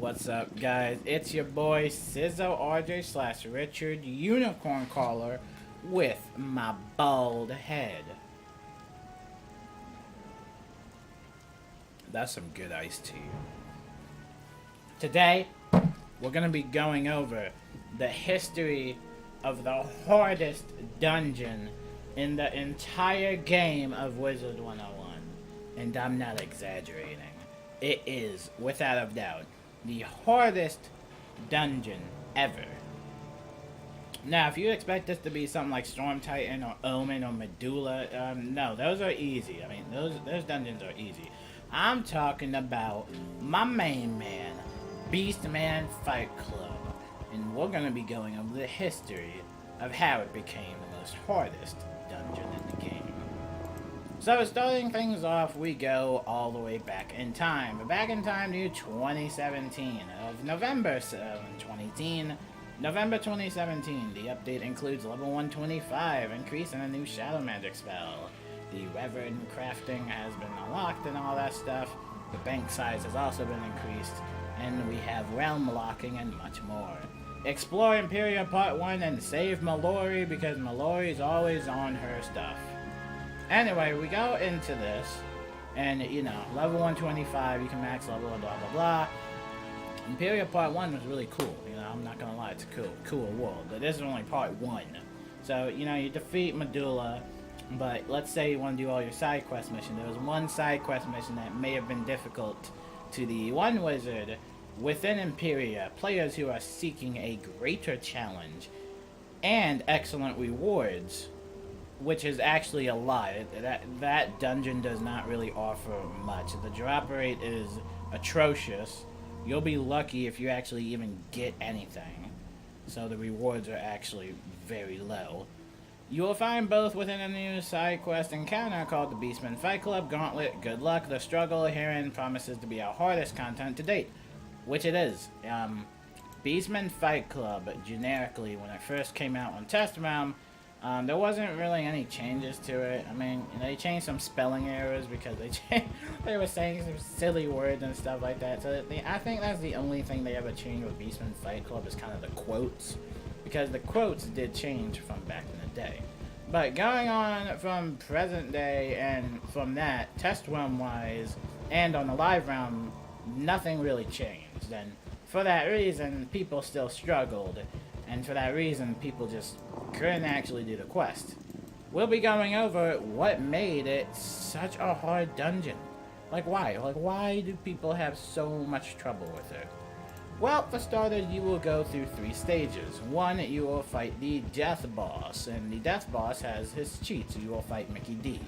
What's up, guys? It's your boy Sizzo RJ slash Richard Unicorn Caller with my bald head. That's some good iced tea. Today, we're gonna be going over the history of the hardest dungeon in the entire game of Wizard101. And I'm not exaggerating. It is, without a doubt, the hardest dungeon ever. Now, if you expect this to be something like Storm Titan or Omen or Medulla, no, those are easy. I mean, those dungeons are easy. I'm talking about my main man, Beastman Fight Club, and we're gonna be going over the history of how it became the most hardest dungeon in the game. So, starting things off, we go all the way back in time. Back in time to 2017, of November 2017. November 2017, the update includes level 125, increase in a new shadow magic spell. The Reverend crafting has been unlocked and all that stuff. The bank size has also been increased, and we have realm locking and much more. Explore Imperia Part 1 and save Mallory because Mallory's always on her stuff. Anyway, we go into this, and you know, level 125, you can max level, blah blah blah. Imperia Part 1 was really cool, you know, I'm not gonna lie, it's a cool world, but this is only Part 1. So, you know, you defeat Medulla, but let's say you want to do all your side quest missions. There was one side quest mission that may have been difficult to the one wizard within Imperia, players who are seeking a greater challenge and excellent rewards. Which is actually a lie. That dungeon does not really offer much. The drop rate is atrocious. You'll be lucky if you actually even get anything. So the rewards are actually very low. You will find both within a new side quest encounter called the Beastman Fight Club Gauntlet. Good luck. The struggle herein promises to be our hardest content to date. Which it is. Beastman Fight Club, generically, when it first came out on Test Realm, there wasn't really any changes to it. I mean, they changed some spelling errors because they were saying some silly words and stuff like that. So I think that's the only thing they ever changed with Beastman Fight Club is kind of the quotes. Because the quotes did change from back in the day. But going on from present day and from that, test realm wise, and on the live realm, nothing really changed. And for that reason, people still struggled. And for that reason, people just couldn't actually do the quest. We'll be going over what made it such a hard dungeon. Like why? Like why do people have so much trouble with it? Well, for starters, you will go through 3 stages. 1, you will fight the Death Boss, and the Death Boss has his cheats. You will fight Mickey D.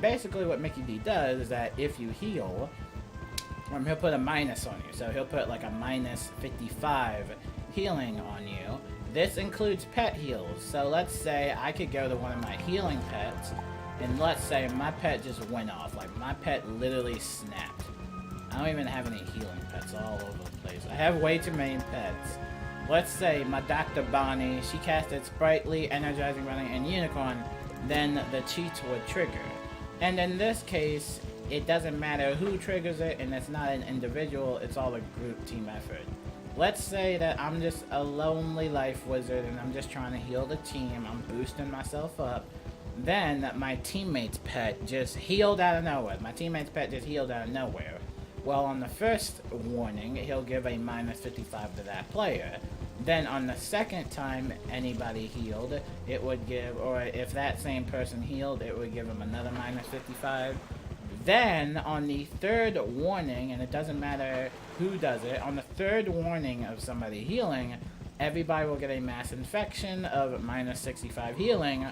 Basically, what Mickey D does is that if you heal, he'll put a minus on you. So he'll put like a minus 55 healing on you. This includes pet heals. So let's say I could go to one of my healing pets, and let's say my pet just went off. Like my pet literally snapped. I don't even have any healing pets all over the place. I have way too many pets. Let's say my Dr. Bonnie, she casted Sprightly, Energizing, Running, and Unicorn, then the cheats would trigger. And in this case, it doesn't matter who triggers it, and it's not an individual, it's all a group team effort. Let's say that I'm just a lonely life wizard and I'm just trying to heal the team, I'm boosting myself up. Then my teammate's pet just healed out of nowhere. My teammate's pet just healed out of nowhere. Well, on the first warning, he'll give a minus 55 to that player. Then on the second time anybody healed, it would give, or if that same person healed, it would give him another minus 55. Then, on the third warning, and it doesn't matter who does it, on the third warning of somebody healing, everybody will get a mass infection of minus 65 healing,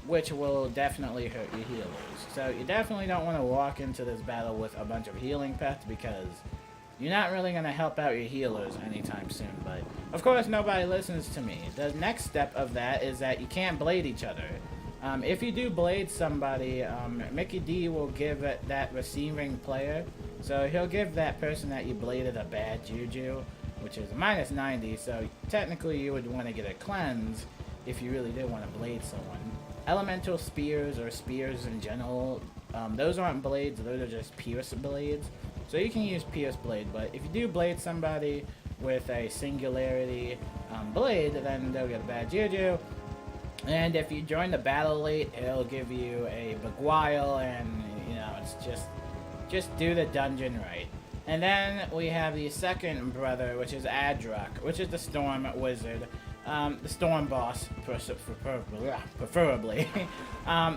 which will definitely hurt your healers. So you definitely don't want to walk into this battle with a bunch of healing pets because you're not really going to help out your healers anytime soon. But, of course, nobody listens to me. The next step of that is that you can't blade each other. If you do blade somebody, Mickey D will give that receiving player, so he'll give that person that you bladed a bad juju, which is minus 90, so technically you would want to get a cleanse if you really did want to blade someone. Elemental spears, or spears in general, those aren't blades, those are just pierce blades. So you can use Pierce Blade, but if you do blade somebody with a Singularity blade, then they'll get a bad juju. And if you join the battle late, it'll give you a Beguile, and you know, it's just do the dungeon right. And then we have the second brother, which is Adrock, which is the Storm Wizard. The Storm boss, preferably.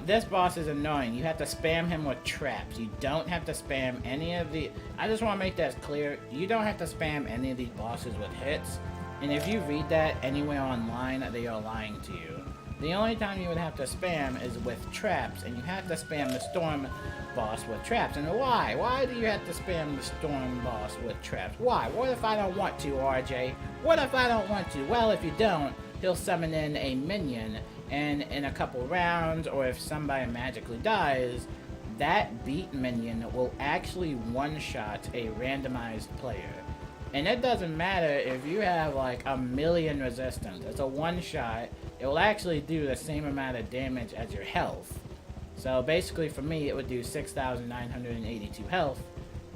This boss is annoying. You have to spam him with traps. You don't have to spam any of the... I just want to make that clear. You don't have to spam any of these bosses with hits. And if you read that anywhere online, they are lying to you. The only time you would have to spam is with traps, and you have to spam the Storm boss with traps. And why? Why do you have to spam the Storm boss with traps? Why? What if I don't want to, RJ? What if I don't want to? Well, if you don't, he'll summon in a minion, and in a couple rounds, or if somebody magically dies, that beat minion will actually one-shot a randomized player. And it doesn't matter if you have like 1,000,000 resistance. It's a one-shot. It will actually do the same amount of damage as your health. So basically for me, it would do 6,982 health,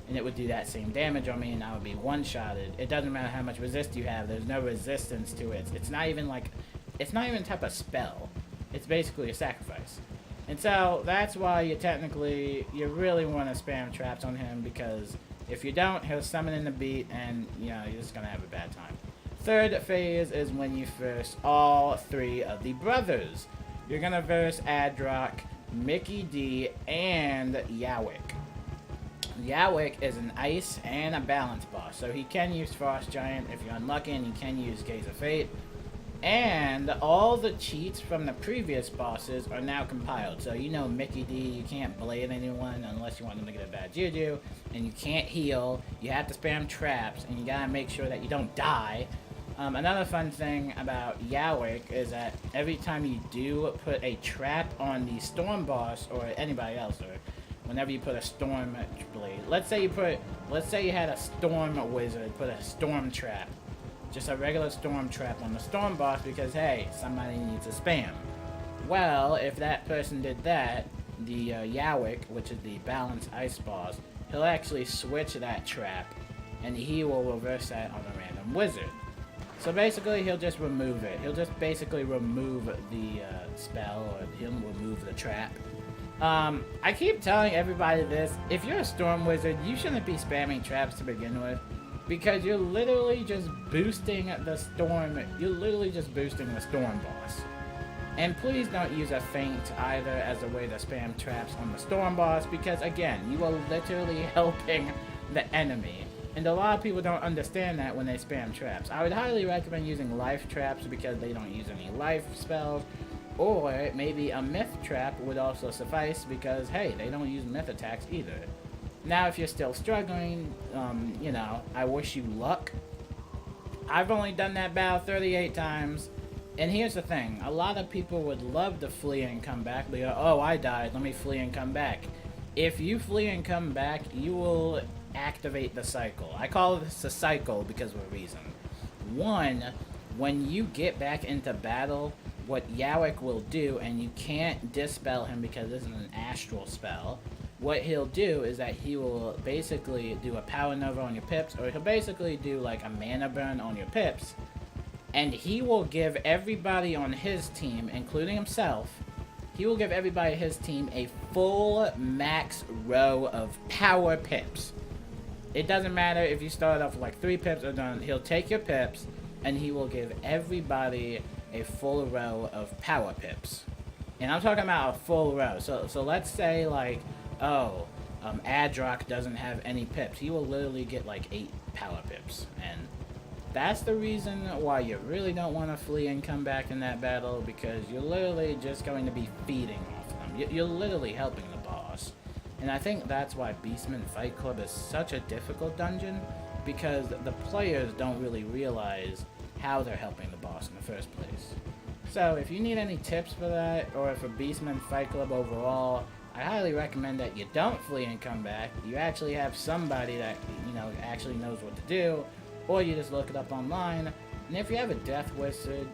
and it would do that same damage on me, and I would be one-shotted. It doesn't matter how much resist you have. There's no resistance to it. It's not even a type of spell. It's basically a sacrifice. And so that's why you really want to spam traps on him, because if you don't, he'll summon in the beat, and you know, you're just gonna have a bad time. Third phase is when you verse all three of the brothers. You're gonna verse Adrock, Mickey D, and Yowick. Yowick is an ice and a balance boss, so he can use Frost Giant if you're unlucky, and he can use Gaze of Fate. And all the cheats from the previous bosses are now compiled. So you know Mickey D, you can't blade anyone unless you want them to get a bad juju, and you can't heal, you have to spam traps, and you gotta make sure that you don't die. Another fun thing about Yowick is that every time you do put a trap on the Storm boss, or anybody else, or whenever you put a Storm blade, let's say you had a Storm Wizard put a Storm trap, just a regular Storm trap on the Storm boss because, hey, somebody needs a spam. Well, if that person did that, the Yowick, which is the balanced ice boss, he'll actually switch that trap, and he will reverse that on a random wizard. So basically, he'll just remove it. He'll just basically remove the spell, or he'll remove the trap. I keep telling everybody this. If you're a Storm Wizard, you shouldn't be spamming traps to begin with, because you're literally just boosting the Storm. You're literally just boosting the Storm boss. And please don't use a feint either as a way to spam traps on the Storm boss, because again, you are literally helping the enemy. And a lot of people don't understand that when they spam traps. I would highly recommend using life traps because they don't use any life spells. Or maybe a myth trap would also suffice because, hey, they don't use myth attacks either. Now, if you're still struggling, you know, I wish you luck. I've only done that battle 38 times. And here's the thing. A lot of people would love to flee and come back. They go, oh, I died. Let me flee and come back. If you flee and come back, you will activate the cycle. I call this a cycle because of a reason. One, when you get back into battle, what Yowick will do, and you can't dispel him because this is an astral spell, what he'll do is that he will basically do a power nova on your pips, or he'll basically do like a mana burn on your pips, and he will give everybody on his team, including himself, he will give everybody his team a full max row of power pips. It doesn't matter if you start off with like 3 pips or done. He'll take your pips, and he will give everybody a full row of power pips. And I'm talking about a full row. So let's say like, oh, Adrock doesn't have any pips. He will literally get like 8 power pips. And that's the reason why you really don't want to flee and come back in that battle, because you're literally just going to be feeding off them. You're literally helping the boss. And I think that's why Beastman Fight Club is such a difficult dungeon, because the players don't really realize how they're helping the boss in the first place. So if you need any tips for that, or for Beastman Fight Club overall, I highly recommend that you don't flee and come back. You actually have somebody that, you know, actually knows what to do, or you just look it up online. And if you have a Death Wizard,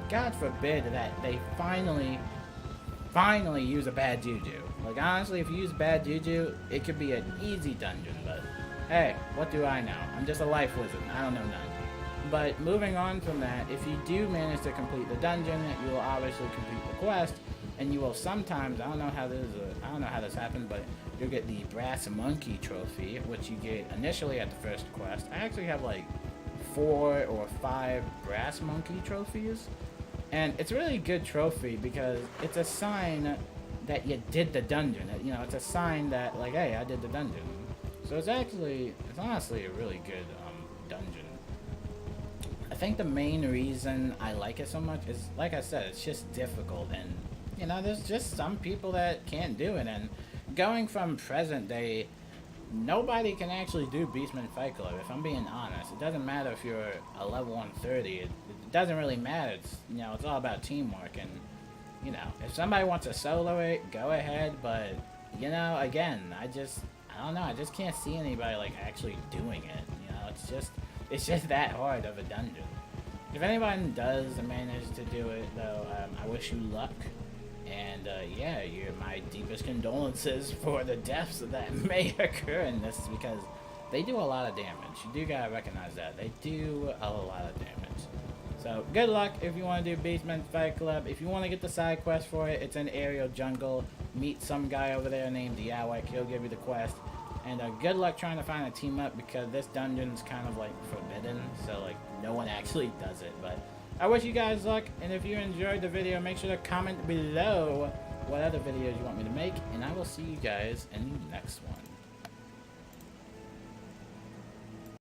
God forbid that they finally use a bad juju. Like, honestly, if you use bad juju, it could be an easy dungeon. hey, what do I know? I'm just a life wizard. I don't know none. But moving on from that, if you do manage to complete the dungeon, you will obviously complete the quest, and you will sometimes, I don't know how this happened, but you'll get the brass monkey trophy, which you get initially at the first quest. I actually have like 4 or 5 brass monkey trophies, and it's a really good trophy because it's a sign that you did the dungeon. You know, it's a sign that like, hey, I did the dungeon. So it's honestly a really good dungeon. I think the main reason I like it so much is, like I said, it's just difficult, and you know, there's just some people that can't do it, and going from present day, nobody can actually do Beastman Fight Club, if I'm being honest. It doesn't matter if you're a level 130, it doesn't really matter. It's, you know, it's all about teamwork, and you know, if somebody wants to solo it, go ahead, but you know, again, I don't know, I just can't see anybody like actually doing it. You know, it's just that hard of a dungeon. If anyone does manage to do it, though, I wish you luck. And yeah, my deepest condolences for the deaths that may occur in this, because they do a lot of damage. You do gotta recognize that. They do a lot of damage. So good luck if you want to do Beastman Fight Club. If you want to get the side quest for it, it's in Aerial Jungle. Meet some guy over there named Diawak. He'll give you the quest. And good luck trying to find a team up, because this dungeon's kind of like forbidden, so like no one actually does it. But I wish you guys luck, and if you enjoyed the video, make sure to comment below what other videos you want me to make, and I will see you guys in the next one.